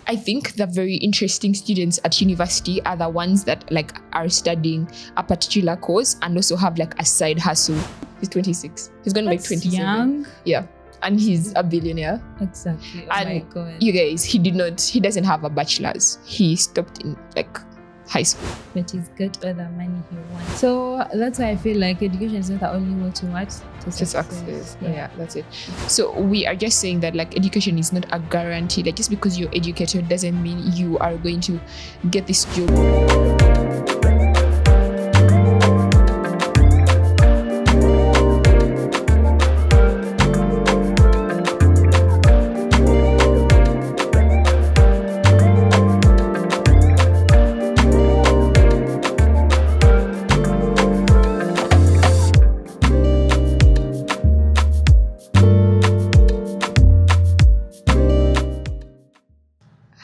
I think the very interesting students at university are the ones that like are studying a particular course and also have like a side hustle. He's 26. He's going to make 27. Young. Yeah. And he's a billionaire. Exactly. Oh And my God. you guys, he doesn't have a bachelor's. He stopped in like high school. But he's got all the money he wants. So that's why I feel like education is not the only way to what? To success. Yeah, that's it. So we are just saying that like education is not a guarantee. Like just because you're educated doesn't mean you are going to get this job.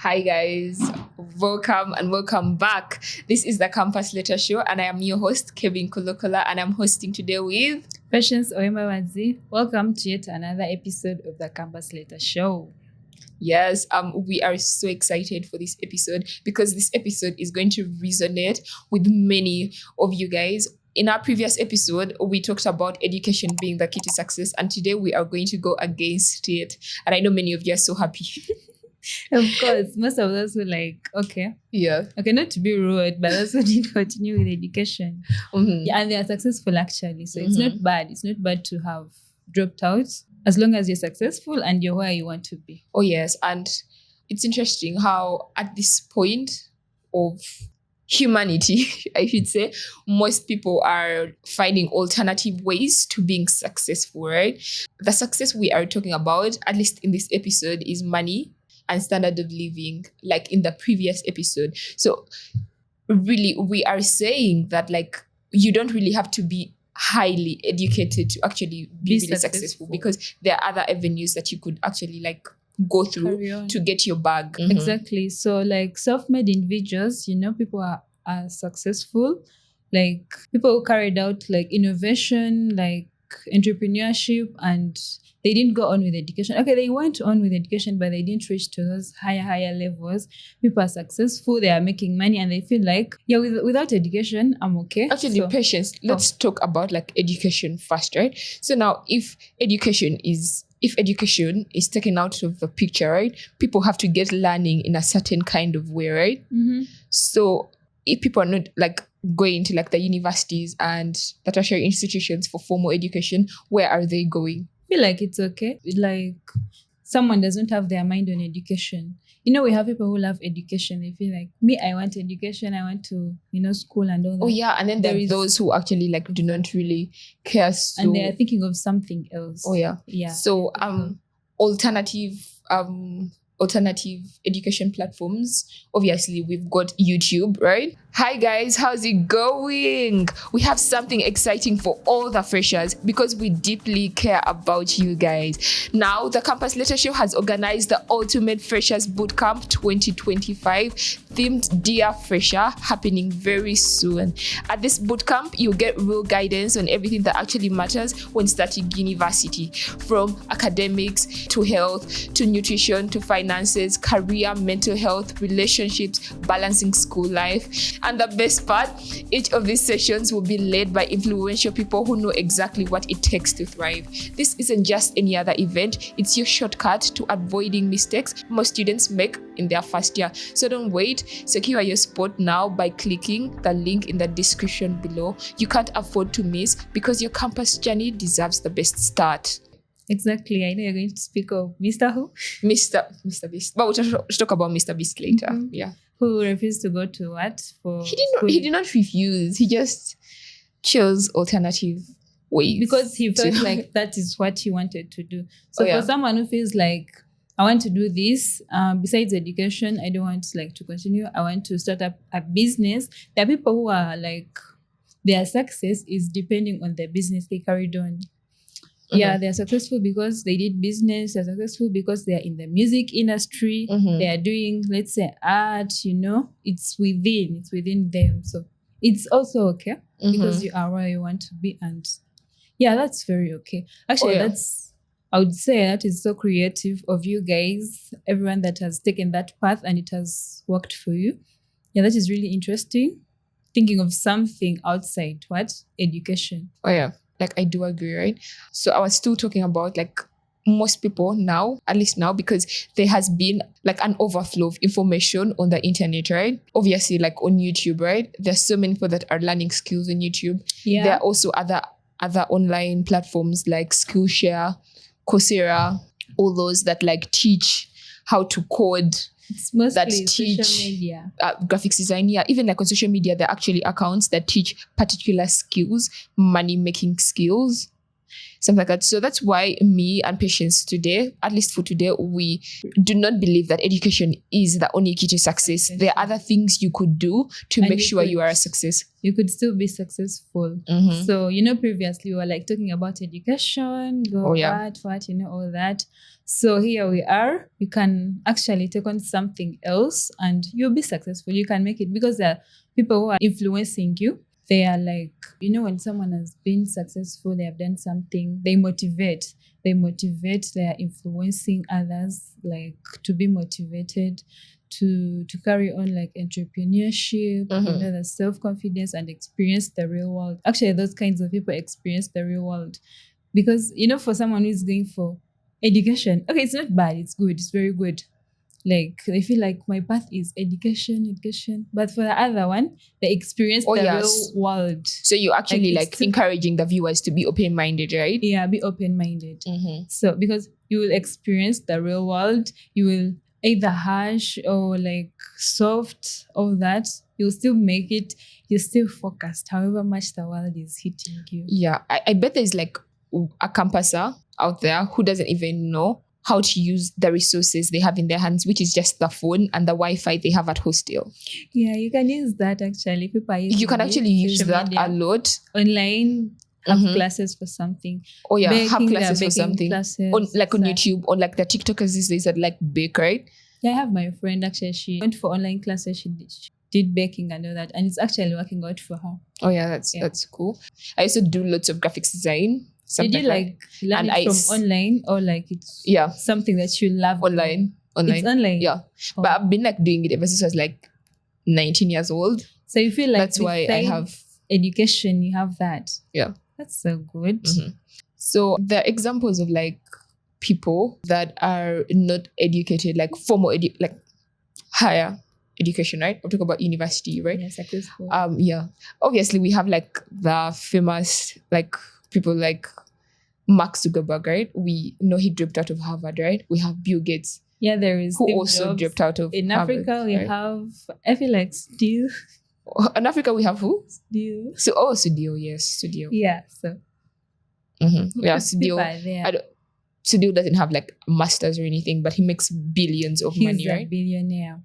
Hi guys, welcome back. This is the Campus Letter Show and I am your host Kevin Kolokola and I'm hosting today with Patience Oemawanzi. Welcome to yet another episode of the Campus Letter Show. Yes, we are so excited for this episode because this episode is going to resonate with many of you guys. In our previous episode, we talked about education being the key to success, and today we are going to go against it. And I know many of you are so happy. Of course, most of us were like, okay, not to be rude, but also did continue with education. Mm-hmm. Yeah, and they are successful actually. So it's not bad. It's not bad to have dropped out as long as you're successful and you're where you want to be. Oh yes, and it's interesting how at this point of humanity, I should say, most people are finding alternative ways to being successful, right? The success we are talking about, at least in this episode, is money and standard of living, like in the previous episode. So really, we are saying that like you don't really have to be highly educated to actually be really successful because there are other avenues that you could actually like go through to get your bag. Mm-hmm. Exactly. So like self-made individuals, people are successful, like people who carried out like innovation, like entrepreneurship, and they didn't go on with education. Okay, they went on with education, but they didn't reach to those higher levels. People are successful, they are making money, and they feel like, without education, I'm okay. Actually, Patience, let's talk about like education first, right? So now, if education is taken out of the picture, right? People have to get learning in a certain kind of way, right? Mm-hmm. So if people are not like going to like the universities and the tertiary institutions for formal education, where are they going? I feel like it's okay. Like someone doesn't have their mind on education. We have people who love education. They feel like, me, I want education. I want to, school and all that. Oh yeah, and then there are those who actually like do not really care. So, and they are thinking of something else. Oh yeah. Yeah. So alternative education platforms. Obviously, we've got YouTube, right? Hi guys, how's it going? We have something exciting for all the freshers because we deeply care about you guys. Now, the Campus Letter Show has organized the Ultimate Freshers Bootcamp 2025 themed Dear Fresher happening very soon. At this bootcamp, you'll get real guidance on everything that actually matters when starting university, from academics to health to nutrition to finances, career, mental health, relationships, balancing school life. And the best part, each of these sessions will be led by influential people who know exactly what it takes to thrive. This isn't just any other event, it's your shortcut to avoiding mistakes most students make in their first year. So don't wait, secure your spot now by clicking the link in the description below. You can't afford to miss because your campus journey deserves the best start. Exactly. I know you're going to speak of Mr. Who? Mr. Beast. But we'll talk about Mr. Beast later. Mm-hmm. Yeah. Who refused to go to what? He did not refuse. He just chose alternative ways. Because he felt like that is what he wanted to do. So for someone who feels like, I want to do this, besides education, I don't want to continue. I want to start up a business. There are people who are like, their success is depending on the business they carried on. Yeah, they're successful because they did business. They're successful because they're in the music industry. They are doing, let's say, art, it's within them. So it's also okay because you are where you want to be. And yeah, that's very okay. Actually, I would say that is so creative of you guys, everyone that has taken that path and it has worked for you. Yeah, that is really interesting. Thinking of something outside what? Education. Oh yeah, like I do agree, right? So I was still talking about like most people now, at least now, because there has been like an overflow of information on the internet, right? Obviously, like on YouTube, right? There's so many people that are learning skills on YouTube. Yeah. There are also other online platforms like Skillshare, Coursera, all those that like teach how to code. It's mostly that teach social media. Graphics design. Yeah, even like on social media, there are actually accounts that teach particular skills, money making skills, something like that. So that's why me and Patience today, at least for today, we do not believe that education is the only key to success. There are other things you could do to make sure you are a success. You could still be successful. So, previously we were like talking about education, all that. So here we are. You can actually take on something else and you'll be successful. You can make it because there are people who are influencing you. They are like, when someone has been successful, they have done something, they motivate, they are influencing others, like to be motivated, to carry on like entrepreneurship, the self-confidence and experience the real world. Actually, those kinds of people experience the real world. Because, for someone who's going for education, okay, it's not bad, it's good, it's very good. Like they feel like my path is education, but for the other one, they experience the real world. So you're actually like encouraging the viewers to be open-minded, right? Yeah, be open-minded. So because you will experience the real world, you will either harsh or like soft, all that. You'll still make it. You're still focused, however much the world is hitting you. Yeah, I bet there's like a campuser out there who doesn't even know how to use the resources they have in their hands, which is just the phone and the Wi-Fi they have at hostel. Yeah, you can use that actually. People are using you can actually use that media. A lot. Online, have classes for something. Oh yeah, have classes for something. On YouTube, on like the TikTokers these days that like bake, right? Yeah, I have my friend actually. She went for online classes. She did baking and all that, and it's actually working out for her. Oh yeah, that's cool. I also do lots of graphics design. Did you like learn it from online or like it's something that you love? Online. It's online. Yeah. Oh. But I've been like doing it ever since I was like 19 years old. So you feel like that's why I have education, you have that. Yeah. That's so good. So there are examples of like people that are not educated, like formal like higher education, right? I'm talking about university, right? Yes, exactly. Yeah. Obviously we have like the famous like people like Mark Zuckerberg, right? We know he dropped out of Harvard, right? We have Bill Gates. Yeah, there is. Who also dropped out of Harvard. In Africa, we have, I feel like Stu. In Africa, we have who? Stu. Studio, yes. Studio. Yeah, so. Yeah, Studio. Studio doesn't have like a master's or anything, but he makes billions of money, right? He's a billionaire.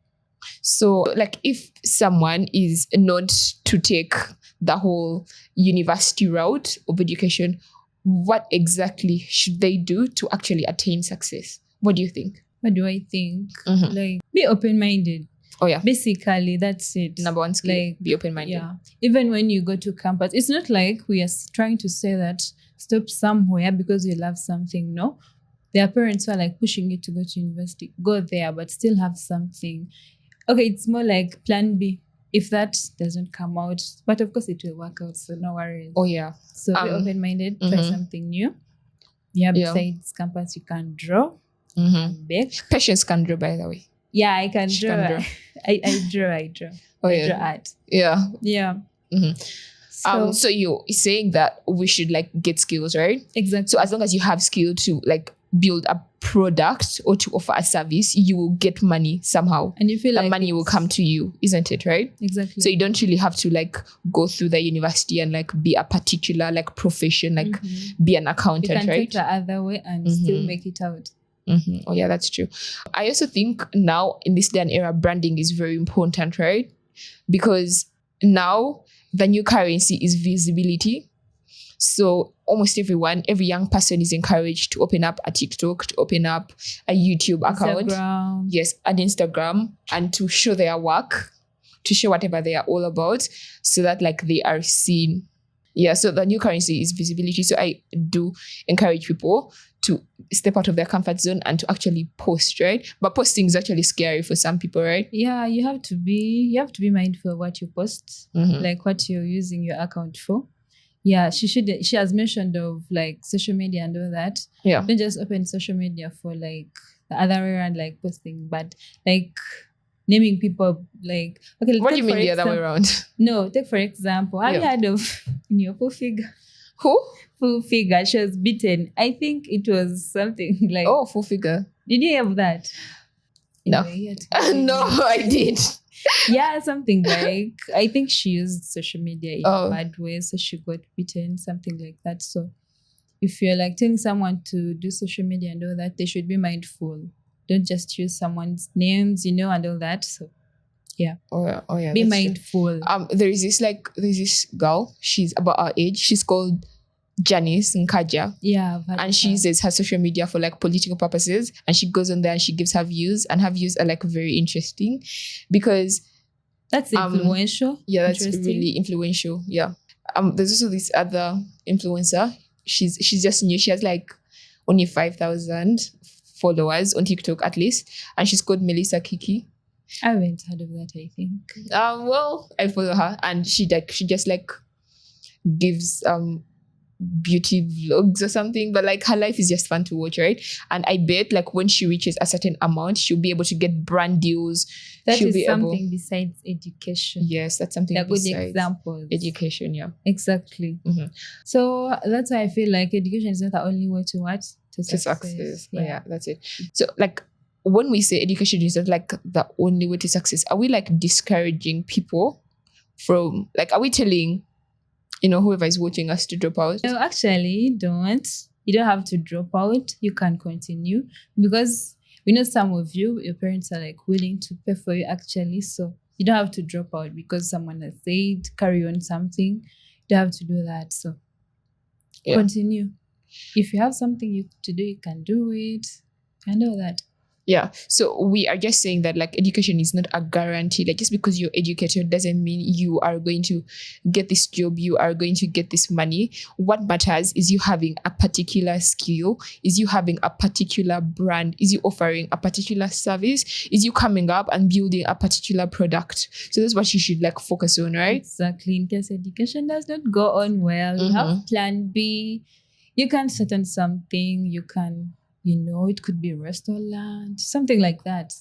So like if someone is not to take the whole university route of education, what exactly should they do to actually attain success? What do you think? What do I think? Like be open-minded. Oh yeah. Basically, that's it. Number one skill, like, be open-minded. Yeah. Even when you go to campus, it's not like we are trying to say that stop somewhere because you love something. No. Their parents are like pushing you to go to university. Go there, but still have something. Okay, it's more like plan B. If that doesn't come out, but of course it will work out, so no worries. Oh yeah. So be open-minded, try something new. Yeah, besides campus, you can draw, bake. Patience can draw, by the way. Yeah, I can draw. I draw. Oh I yeah. draw art. Yeah. Yeah. So you're saying that we should like get skills, right? Exactly. So as long as you have skill to like build a product or to offer a service, you will get money somehow. And you feel like money will come to you, isn't it, right? Exactly. So you don't really have to like go through the university and like be a particular like profession, like be an accountant, right? You can take the other way and still make it out. Oh yeah, that's true. I also think now in this day and era, branding is very important, right? Because now the new currency is visibility. So almost every young person is encouraged to open up a TikTok, to open up a YouTube account. Yes, an Instagram, and to show their work, to show whatever they are all about, so that like they are seen. Yeah, so the new currency is visibility. So I do encourage people to step out of their comfort zone and to actually post, right? But posting is actually scary for some people, right? Yeah, you have to be mindful of what you post, like what you're using your account for. Yeah, she has mentioned of like social media and all that. Yeah. Don't just open social media for like the other way around, like posting, but like naming people, like, okay. What do you mean the other way around? No, take for example, have you heard of your full figure? Who? Full figure. She was beaten. I think it was something like. Oh, full figure. Did you have that? No. No, I did. Yeah, something like, I think she used social media in bad ways, so she got beaten, something like that. So if you're like telling someone to do social media and all that, they should be mindful. Don't just use someone's names, and all that. So yeah. Oh yeah. Be mindful. There's this girl, she's about our age. She's called Janice Nkaja. Yeah. And she uses her social media for like political purposes, and she goes on there and she gives her views, and her views are like very interesting because that's influential. Yeah, that's really influential. Yeah. There's also this other influencer. She's just new. She has like only 5,000 followers on TikTok at least, and she's called Melissa Kiki. I haven't heard of that, I think. Well, I follow her, and she just like gives beauty vlogs or something, but like her life is just fun to watch, right? And I bet like when she reaches a certain amount, she'll be able to get brand deals. That is something besides education. Yes, that's something besides good examples. Education, yeah. Exactly. So that's why I feel like education is not the only way to what? To success. Yeah, that's it. So like when we say education is not like the only way to success, are we like discouraging people from, like, are we telling whoever is watching us to drop out? No, actually, don't. You don't have to drop out. You can continue because we know some of you, your parents are like willing to pay for you actually. So you don't have to drop out because someone has said carry on something. You don't have to do that. So continue. If you have something to do, you can do it. And all that. Yeah. So we are just saying that like education is not a guarantee. Like just because you're educated doesn't mean you are going to get this job, you are going to get this money. What matters is you having a particular skill, is you having a particular brand, is you offering a particular service, is you coming up and building a particular product. So that's what you should like focus on, right? Exactly. In case education does not go on well, you have plan B. You can start on something, you can, it could be a restaurant, something like that.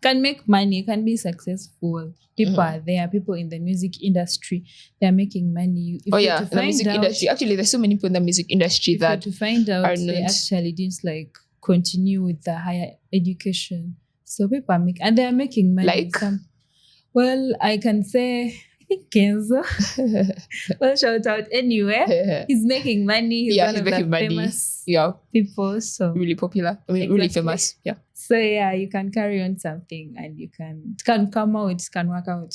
Can make money, can be successful. People are there, people in the music industry, they're making money. The music industry. Actually, there's so many people in the music industry that to find out they actually didn't like continue with the higher education. So people are making, and they're making money. Like? Well, I can say, Kenzo. Well, shout out anywhere. He's making money. He's one of the famous people. So really popular. I mean, really famous. Yeah. So yeah, you can carry on something, and it can come out, it can work out.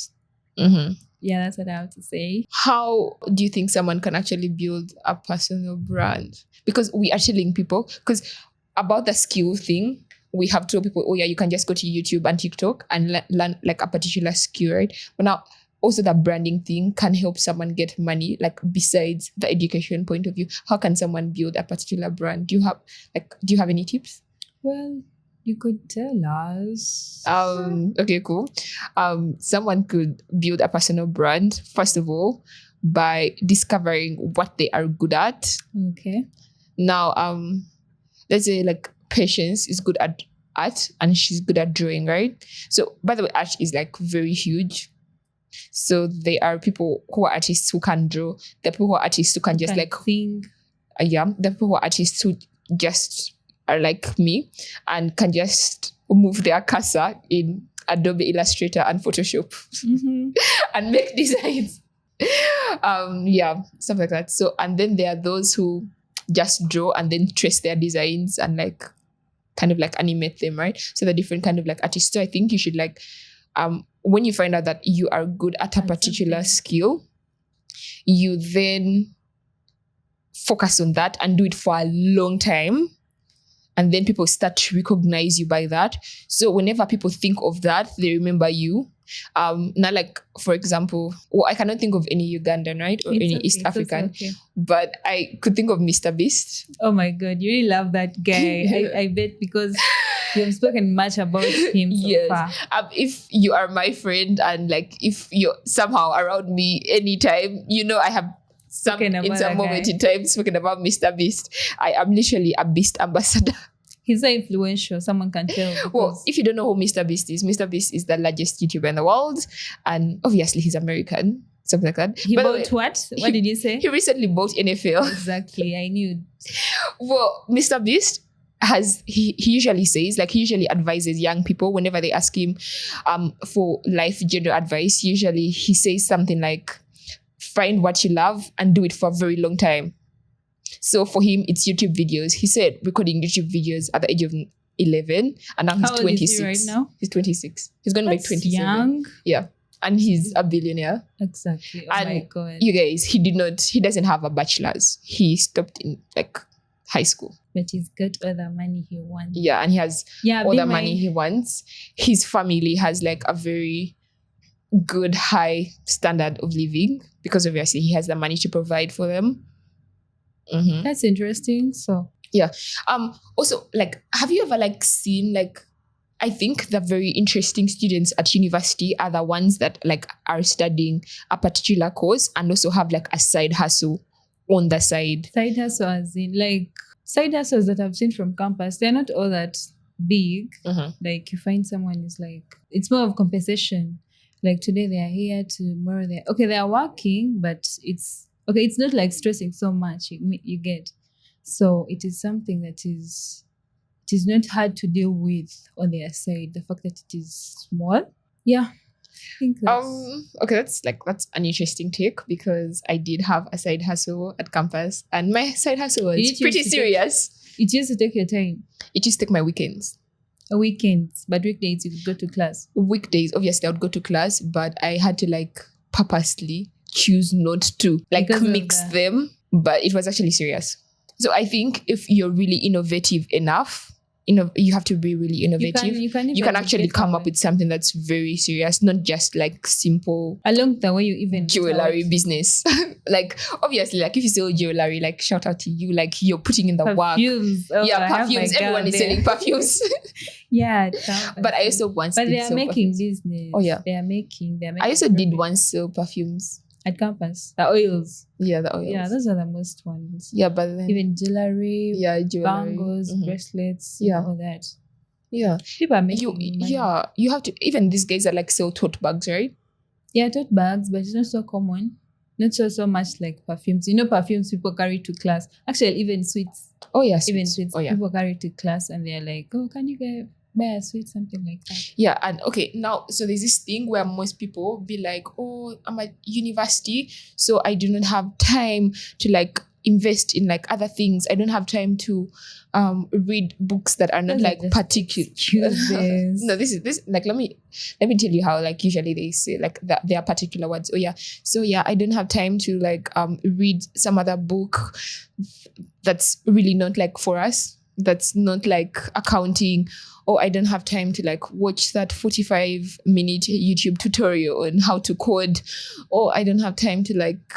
Yeah, that's what I have to say. How do you think someone can actually build a personal brand? Because we are telling people, because about the skill thing, we have told people, oh yeah, you can just go to YouTube and TikTok and learn like a particular skill, right? But now, also the branding thing can help someone get money, like besides the education point of view. How can someone build a particular brand? Do you have any tips? Well, you could tell us. Okay, cool. Someone could build a personal brand, first of all, by discovering what they are good at. Okay. Now, let's say like Patience is good at art and she's good at drawing, right? So by the way, art is like very huge. So there are people who are artists who can draw. There are people who are artists who can just like sing. There are people who are artists who just are like me and can just move their cursor in Adobe Illustrator and Photoshop and make designs. Stuff like that. So, and then there are those who just draw and then trace their designs and like kind of like animate them, right? So the different kind of like artists. So I think you should like when you find out that you are good at a particular skill, you then focus on that and do it for a long time. And then people start to recognize you by that. So whenever people think of that, they remember you Not like, for example, I cannot think of any Ugandan, right? Or any East African. Okay. But I could think of Mr. Beast. Oh my God, you really love that guy. I bet because you have spoken much about him so far. If you are my friend and like if you're somehow around me anytime, I have in some moment in time spoken about Mr. Beast. I am literally a Beast ambassador. He's so influential, someone can tell. Well, if you don't know who Mr. Beast is the largest YouTuber in the world. And obviously he's American, something like that. He bought what? What did you say? He recently bought NFL. Exactly, I knew. Well, Mr. Beast he usually advises young people whenever they ask him for life general advice. Usually he says something like, find what you love and do it for a very long time. So for him, it's YouTube videos. He said recording YouTube videos at the age of 11, and now he's 26. Is he right now? He's 26. He's going to make 27. Young. Yeah. And he's a billionaire. Exactly. Oh my God. You guys, he doesn't have a bachelor's. He stopped in like high school. But he's got all the money he wants. Yeah, and he has all the money he wants. His family has like a very good high standard of living because obviously he has the money to provide for them. Mm-hmm. That's interesting. So yeah. Also, like, have you ever like seen like, I think the very interesting students at university are the ones that like are studying a particular course and also have like a side hustle on the side. Side hustle as in like side hustles that I've seen from campus, they're not all that big. Mm-hmm. Like you find someone is like, it's more of compensation. Like today they are here, tomorrow they are working, but it's not like stressing so much, you get. So it is something that is not hard to deal with on their side. The fact that it is small. Yeah. I think that's an interesting take because I did have a side hustle at campus and my side hustle was pretty serious. It used to take your time. It used to take my weekends. Weekends, but weekdays you could go to class. Weekdays, obviously I would go to class, but I had to like purposely choose not to like mix them, but it was actually serious. So I think if you're really innovative enough, you have to be really innovative. You can actually come up with something that's very serious, not just like simple along the way you even jewelry business. Like obviously, like if you sell jewelry, like shout out to you, like you're putting in the perfumes. work. Perfumes. Everyone is selling perfumes. Yeah, but I also once. But they are making business. Oh yeah, they are making. I also did once sell perfumes. At campus, the oils. Yeah, the oils. Yeah, those are the most ones. Yeah, but then even jewelry, bangles, bracelets, all that. Yeah, people are making money. Yeah, you have to. Even these guys are like sell tote bags, right? Yeah, tote bags, but it's not so common. Not so much like perfumes. Perfumes people carry to class. Actually, even sweets. Oh yeah, even sweets. Oh, yeah. People carry to class, and they're like, "Oh, can you buy a sweet," something like that. Yeah, and okay, now so there's this thing where most people be like, "Oh, I'm at university, so I do not have time to like invest in like other things. I don't have time to read books that are not like particular." No, this like let me tell you how like usually they say like that there are particular words. Oh yeah, so yeah, I don't have time to like read some other book that's really not like for us. That's not like accounting, or I don't have time to like watch that 45-minute YouTube tutorial on how to code, or I don't have time to like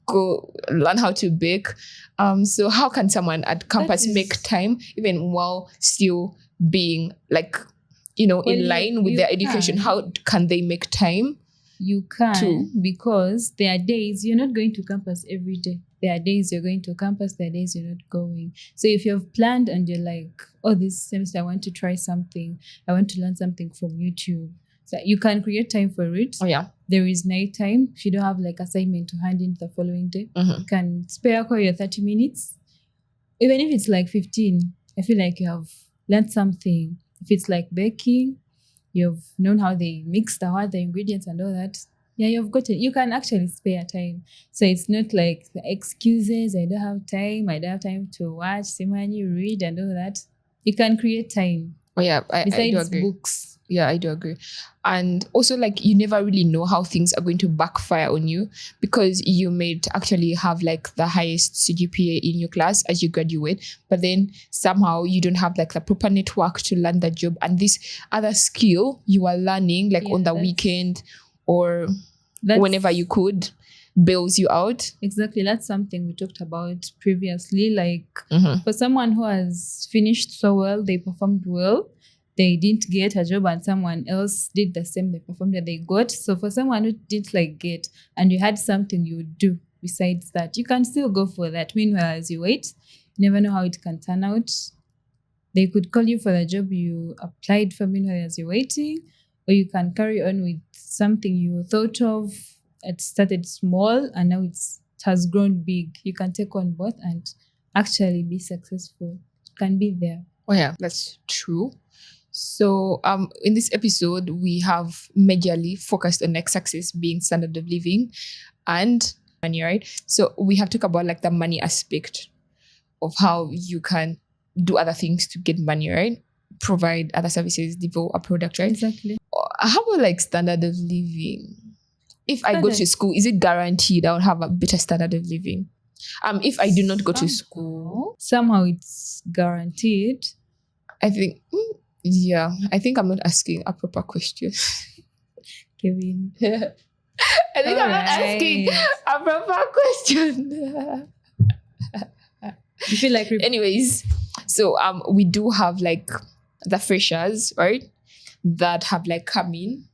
go learn how to bake. So how can someone at campus make time even while still being like, in line with their education? How can they make time? You can, because there are days you're not going to campus every day. There are days you're going to campus, there are days you're not going. So if you've planned and you're like, oh, this semester I want to try something, I want to learn something from YouTube, so you can create time for it. Oh yeah. There is night time. If you don't have like assignment to hand in the following day, you can spare your 30 minutes. Even if it's like 15, I feel like you have learned something. If it's like baking, you've known how they mix the ingredients and all that. Yeah, you've got it. You can actually spare time. So it's not like the excuses, I don't have time to watch, Simani, read and all that. You can create time. Oh yeah, I do besides agree. books. Yeah, I do agree. And also, like, you never really know how things are going to backfire on you, because you may actually have like the highest CGPA in your class as you graduate, but then somehow you don't have like the proper network to learn the job, and this other skill you are learning like on the weekend or whenever you could bails you out. Exactly. That's something we talked about previously. Like for someone who has finished so well, they performed well, they didn't get a job, and someone else did the same, they performed and they got. So for someone who didn't like get, and you had something you would do besides that, you can still go for that. Meanwhile, as you wait, you never know how it can turn out. They could call you for the job you applied for meanwhile as you're waiting, or you can carry on with something you thought of. It started small and now it has grown big. You can take on both and actually be successful. Can be there. Oh yeah, that's true. So in this episode, we have majorly focused on like success being standard of living and money, right? So we have talked about like the money aspect of how you can do other things to get money, right? Provide other services, develop a product, right? Exactly. How about like standard of living? If I go to school, is it guaranteed I'll have a better standard of living? If I do not go to school, somehow it's guaranteed. I think, yeah, I think I'm not asking a proper question. Kevin. I think I'm not asking a proper question. You feel like anyways, so we do have like the freshers, right, that have like come in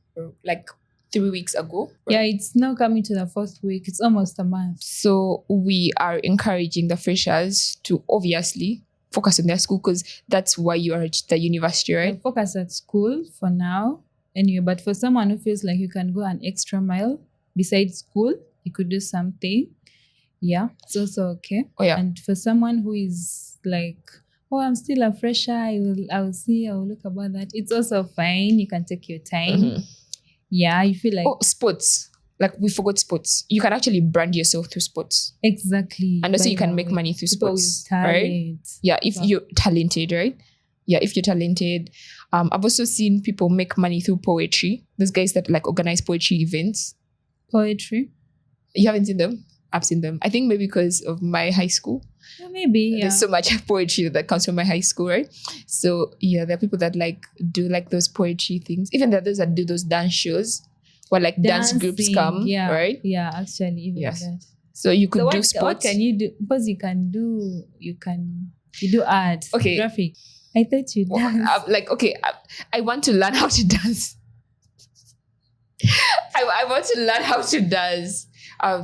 like 3 weeks ago. Right? Yeah, it's now coming to the 4th week. It's almost a month. So we are encouraging the freshers to obviously focus on their school, because that's why you are at the university, right? Yeah, focus at school for now anyway, but for someone who feels like you can go an extra mile besides school, you could do something. Yeah, it's also okay. Oh yeah. And for someone who is like, oh, I'm still a fresher, I will look about that, it's also fine. You can take your time. Yeah, you feel like sports, like we forgot sports. You can actually brand yourself through sports. Exactly. And also you can make money through sports, right? Yeah, if you're talented, right? Yeah, if you're talented. I've also seen people make money through poetry. Those guys that like organize poetry events. Poetry? You haven't seen them? I've seen them. I think maybe because of my high school. Yeah, maybe, yeah. There's so much poetry that comes from my high school, right? So yeah, there are people that like do like those poetry things. Even there are those that do those dance shows where like dance groups come, right? Yeah, actually, even that. So you could do sports. What can you do? Because you do art, graphic. I thought you dance. I want to learn how to dance. I want to learn how to dance.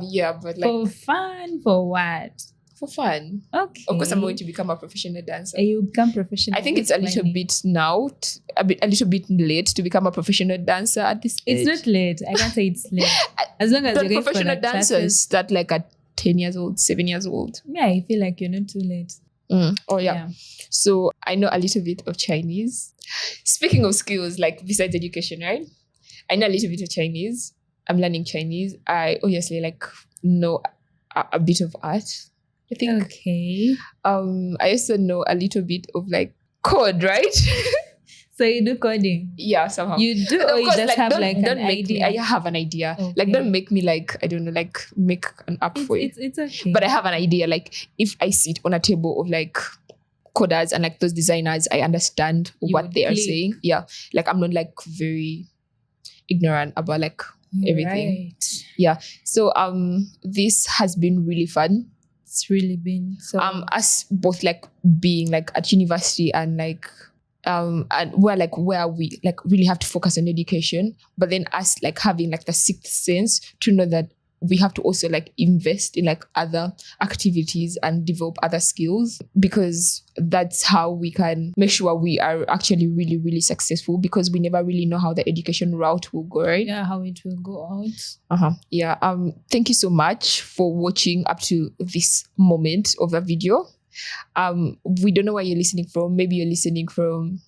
Yeah, but like for fun, for what? For fun. Okay. Of course, I'm going to become a professional dancer. You become professional. I think it's a little bit now, a little bit late to become a professional dancer at this age. It's not late. I can't say it's late. As long as you're going professional dancers start like at 10 years old, 7 years old. Yeah, I feel like you're not too late. Oh yeah. So I know a little bit of Chinese. Speaking of skills, like besides education, right? I know a little bit of Chinese. I'm learning Chinese. I obviously like know a bit of art, I think. Okay. I also know a little bit of like code, right? So you do coding? Yeah, somehow. You do, or you just have like an idea? I have an idea. Okay. Like, don't make me like, I don't know, like make an app for it. It's okay. But I have an idea. Like, if I sit on a table of like coders and like those designers, I understand what they are saying. Yeah. Like, I'm not like very ignorant about like everything. Right. Yeah. So this has been really fun. It's really been so us both like being like at university and like and where we like really have to focus on education, but then us like having like the sixth sense to know that we have to also like invest in like other activities and develop other skills, because that's how we can make sure we are actually really, really successful, because we never really know how the education route will go, right? Yeah, how it will go out. Yeah. Thank you so much for watching up to this moment of the video. We don't know where you're listening from. Maybe you're listening from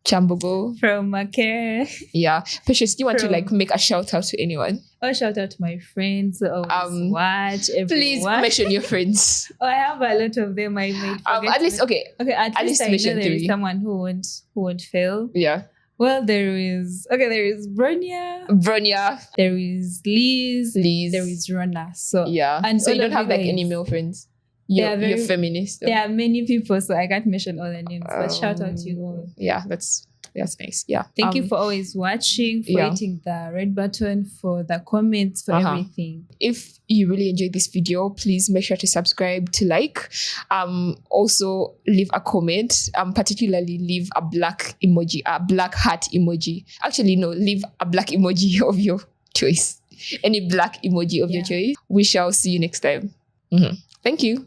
Chambogo. From Makere. Yeah. Precious, do you want to From- like make a shout out to anyone? Oh, shout out to my friends. Always watch everyone. Please mention your friends. Oh, I have a lot of them. I might forget. At least Okay. At least I know mention there is 3. someone who won't fail. Yeah. Well, there is Bronya. Bronya. There is Liz. There is Rona. So yeah. and so you don't of have like guys, any male friends. You're feminist. There are many people, so I can't mention all their names. But shout out to you all. Yeah, that's nice. Yeah. Thank you for always watching, for hitting the red button, for the comments, for everything. If you really enjoyed this video, please make sure to subscribe, to like. Also leave a comment. Particularly leave a black emoji, a black heart emoji. Actually, no, leave a black emoji of your choice. Any black emoji of your choice. We shall see you next time. Thank you.